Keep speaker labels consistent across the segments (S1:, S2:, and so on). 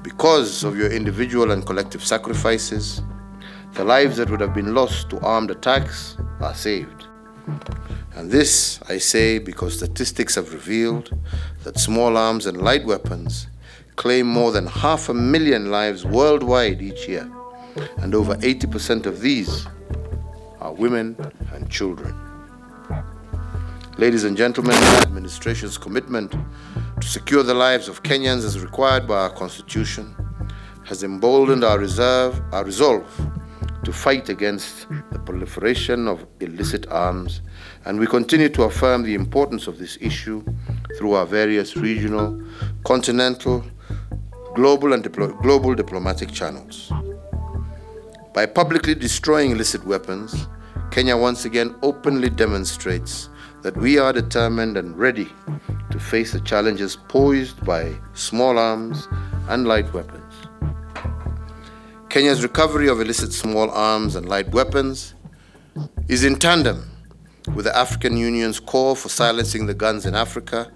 S1: Because of your individual and collective sacrifices, the lives that would have been lost to armed attacks are saved. And this, I say, because statistics have revealed that small arms and light weapons claim more than 500,000 lives worldwide each year, and over 80% of these are women and children. Ladies and gentlemen, the administration's commitment to secure the lives of Kenyans as required by our Constitution has emboldened our resolve to fight against the proliferation of illicit arms, and we continue to affirm the importance of this issue through our various regional, continental, global and global diplomatic channels. By publicly destroying illicit weapons, Kenya once again openly demonstrates that we are determined and ready to face the challenges posed by small arms and light weapons. Kenya's recovery of illicit small arms and light weapons is in tandem with the African Union's call for silencing the guns in Africa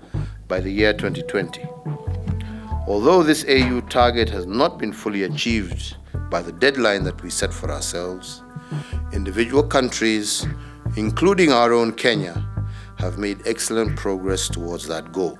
S1: by the year 2020. Although this AU target has not been fully achieved by the deadline that we set for ourselves, individual countries, including our own Kenya, have made excellent progress towards that goal.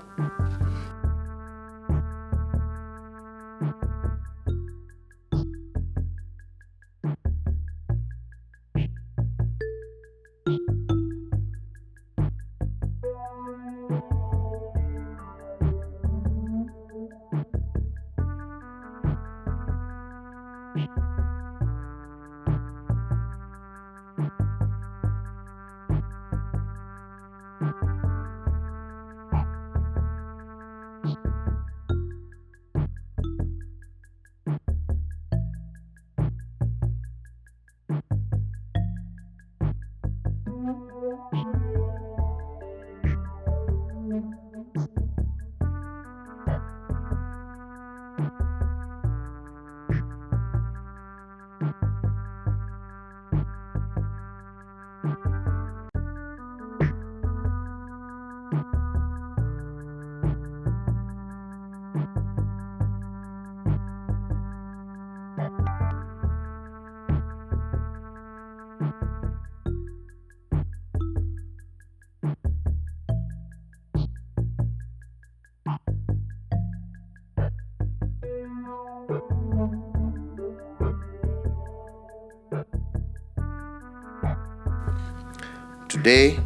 S1: Today,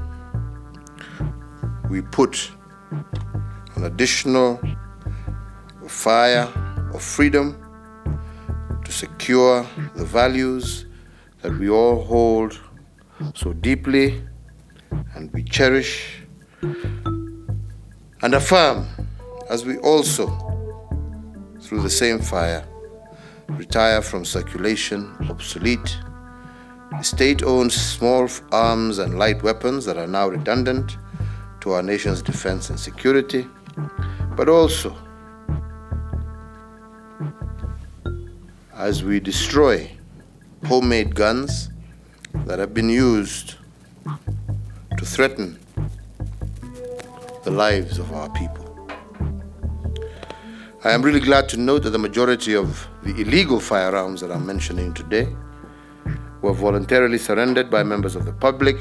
S1: we put an additional fire of freedom to secure the values that we all hold so deeply and we cherish and affirm, as we also, through the same fire, retire from circulation obsolete state-owned small arms and light weapons that are now redundant to our nation's defense and security, but also as we destroy homemade guns that have been used to threaten the lives of our people. I am really glad to note that the majority of the illegal firearms that I'm mentioning today were voluntarily surrendered by members of the public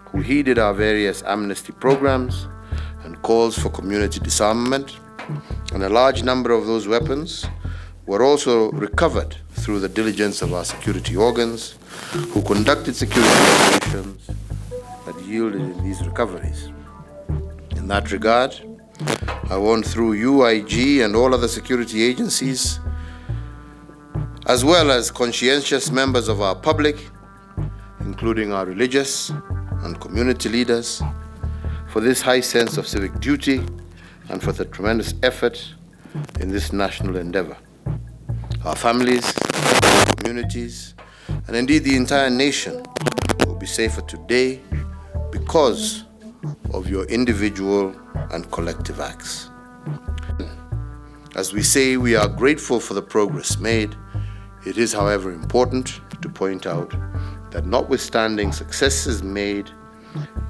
S1: who heeded our various amnesty programs and calls for community disarmament, and a large number of those weapons were also recovered through the diligence of our security organs who conducted security operations that yielded in these recoveries. In that regard, I want, through UIG and all other security agencies, as well as conscientious members of our public, including our religious and community leaders, for this high sense of civic duty and for the tremendous effort in this national endeavor. Our families, our communities, and indeed the entire nation will be safer today because of your individual and collective acts. As we say, we are grateful for the progress made. It is, however, important to point out that notwithstanding successes made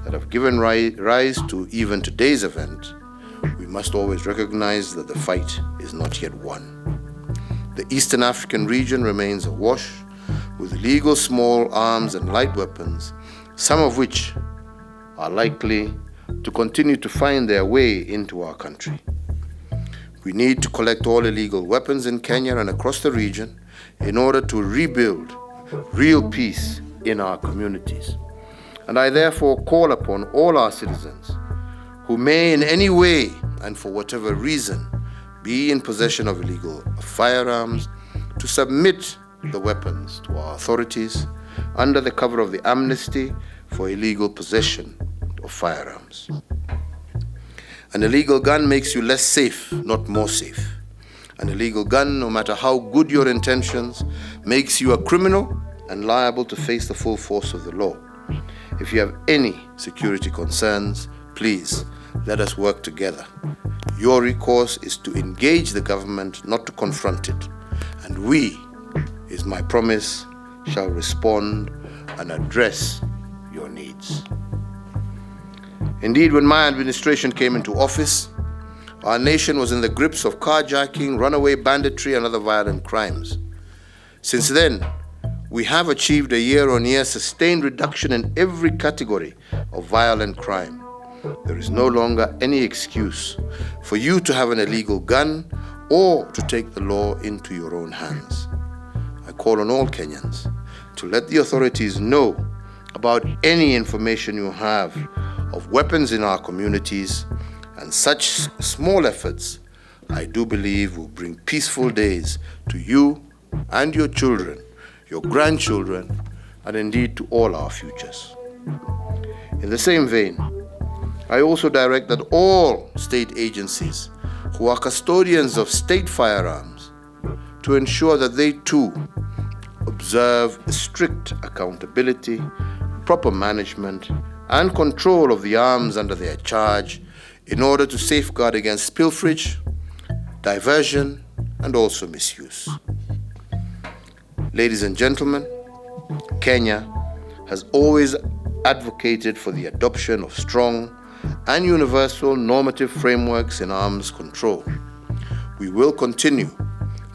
S1: that have given rise to even today's event, we must always recognize that the fight is not yet won. The Eastern African region remains awash with illegal small arms and light weapons, some of which are likely to continue to find their way into our country. We need to collect all illegal weapons in Kenya and across the region in order to rebuild real peace in our communities. And I therefore call upon all our citizens who may in any way and for whatever reason be in possession of illegal firearms to submit the weapons to our authorities under the cover of the amnesty for illegal possession of firearms. An illegal gun makes you less safe, not more safe. An illegal gun, no matter how good your intentions, makes you a criminal and liable to face the full force of the law. If you have any security concerns, please let us work together. Your recourse is to engage the government, not to confront it. And we, is my promise, shall respond and address your needs. Indeed, when my administration came into office, our nation was in the grips of carjacking, runaway banditry, and other violent crimes. Since then, we have achieved a year-on-year sustained reduction in every category of violent crime. There is no longer any excuse for you to have an illegal gun or to take the law into your own hands. I call on all Kenyans to let the authorities know about any information you have of weapons in our communities, and such small efforts, I do believe, will bring peaceful days to you and your children, your grandchildren, and indeed to all our futures. In the same vein, I also direct that all state agencies who are custodians of state firearms to ensure that they too observe strict accountability, proper management, and control of the arms under their charge in order to safeguard against pilferage, diversion, and also misuse. Ladies and gentlemen, Kenya has always advocated for the adoption of strong and universal normative frameworks in arms control. We will continue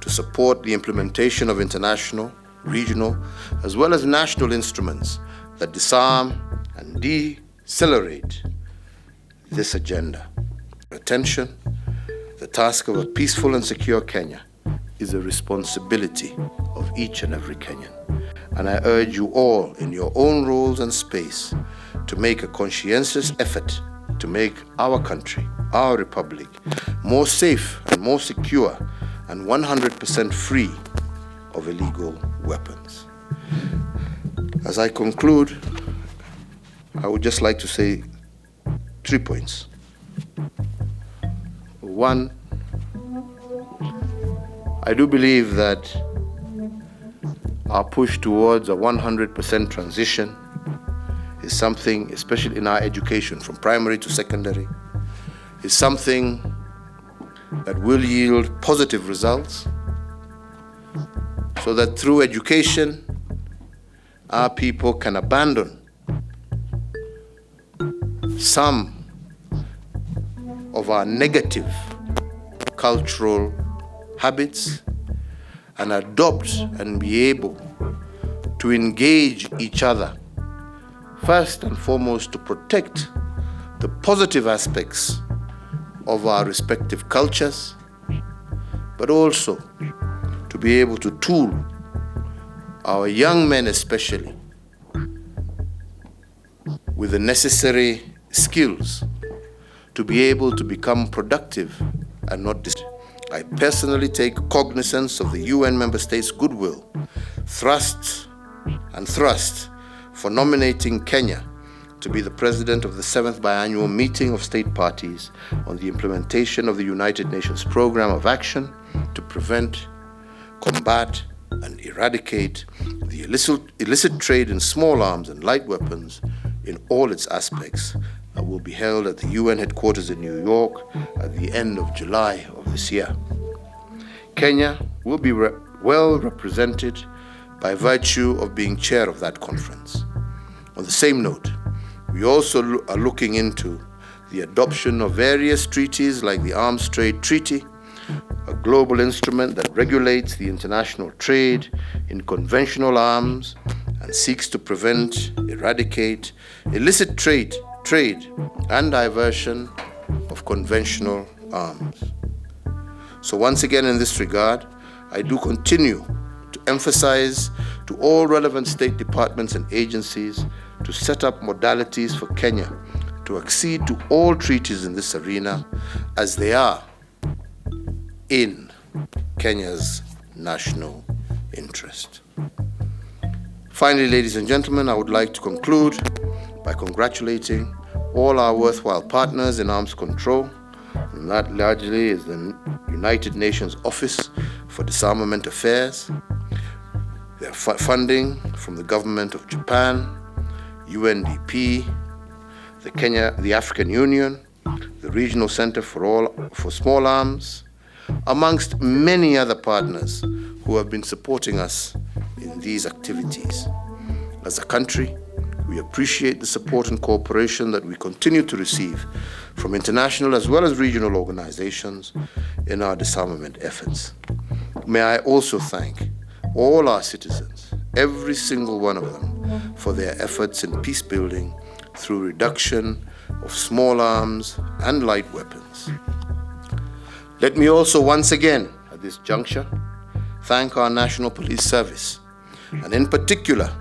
S1: to support the implementation of international, regional, as well as national instruments that disarm and decelerate this agenda. Attention, the task of a peaceful and secure Kenya is a responsibility of each and every Kenyan. And I urge you all in your own roles and space to make a conscientious effort to make our country, our republic, more safe and more secure and 100% free of illegal weapons. As I conclude, I would just like to say 3 points. One, I do believe that our push towards a 100% transition is something, especially in our education from primary to secondary, is something that will yield positive results so that through education, our people can abandon some of our negative cultural habits and adopt and be able to engage each other, first and foremost to protect the positive aspects of our respective cultures, but also to be able to tool our young men especially with the necessary skills to be able to become productive and not distracted. I personally take cognizance of the UN member states' goodwill, thrust for nominating Kenya to be the president of the 7th biannual meeting of state parties on the implementation of the United Nations Program of Action to prevent, combat, and eradicate the illicit trade in small arms and light weapons in all its aspects, that will be held at the UN headquarters in New York at the end of July of this year. Kenya will be well represented by virtue of being chair of that conference. On the same note, we also are looking into the adoption of various treaties like the Arms Trade Treaty, a global instrument that regulates the international trade in conventional arms and seeks to prevent, eradicate illicit trade and diversion of conventional arms. So once again, in this regard, I do continue to emphasize to all relevant state departments and agencies to set up modalities for Kenya to accede to all treaties in this arena, as they are in Kenya's national interest. Finally, ladies and gentlemen, I would like to conclude by congratulating all our worthwhile partners in arms control, and that largely is the United Nations Office for Disarmament Affairs, their funding from the government of Japan, UNDP, the African Union, the Regional Center for Small Arms, amongst many other partners who have been supporting us in these activities. As a country, we appreciate the support and cooperation that we continue to receive from international as well as regional organizations in our disarmament efforts. May I also thank all our citizens, every single one of them, for their efforts in peace building through reduction of small arms and light weapons. Let me also once again, at this juncture, thank our National Police Service, and in particular,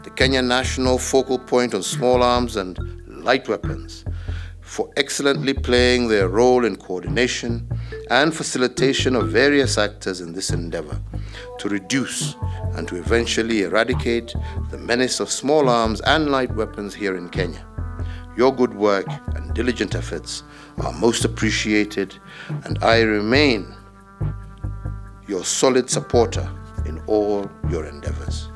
S1: the Kenya National Focal Point on Small Arms and Light Weapons, for excellently playing their role in coordination and facilitation of various actors in this endeavor to reduce and to eventually eradicate the menace of small arms and light weapons here in Kenya. Your good work and diligent efforts are most appreciated, and I remain your solid supporter in all your endeavors.